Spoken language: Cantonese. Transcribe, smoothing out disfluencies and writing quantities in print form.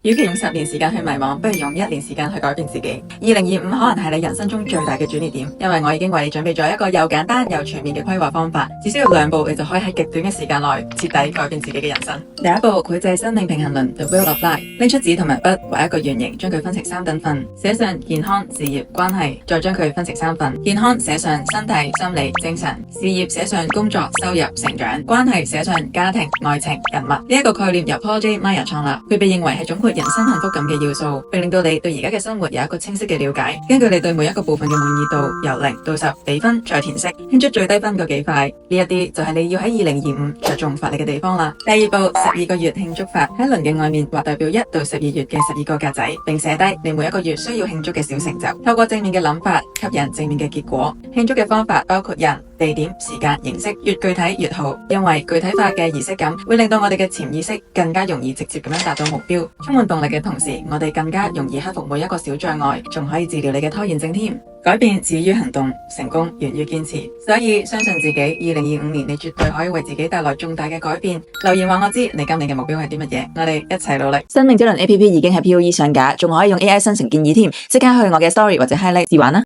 與其用10年時間去迷茫，不如用1年時間去改變自己。2025可能係你人生中最大嘅轉捩點，因為我已經為你準備咗一個又簡單又全面嘅規劃方法，只需要2步，你就可以喺極短嘅時間內徹底改變自己嘅人生。第一步，繪製生命平衡輪 The Wheel of Life， 拎出紙同埋筆，畫一個圓形，將佢分成3等份，寫上健康、事業、關係，再將佢分成3份。健康寫上身體、心理、精神；事業寫上工作、收入、成長；關係寫上家庭、愛情、人脈。呢一個概念由 Paul J. Meyer 創立，佢被認為係總括人生幸福感嘅要素，並令到你對而家嘅生活有一個清晰嘅了解。根據你對每一個部分嘅滿意度，由0到10比分，再填色，圈出最低分嗰幾塊。呢一啲就係你要喺2025着重發力嘅地方啦。第2步，12個月慶祝法，喺輪嘅外面畫代表1到12月嘅12個格仔，並寫低你每一個月需要慶祝嘅小成就。透過正面嘅諗法，吸引正面嘅結果。慶祝嘅方法包括人、地點、時間、形式，越具體越好，因為具體化嘅儀式感會令到我哋嘅潛意識更加容易直接咁樣達到目標。充滿動力嘅同時，我哋更加容易克服每一個小障礙，仲可以治療你嘅拖延症添。改變始於行動，成功源於堅持，所以相信自己，2025年你絕對可以為自己帶來重大嘅改變。留言話我知你今年嘅目標係啲乜嘢，我哋一齊努力。生命之輪 APP 已經喺 POE 上架，仲可以用 AI 生成建議添，即刻去我嘅 story 或者 highlight 試玩啦。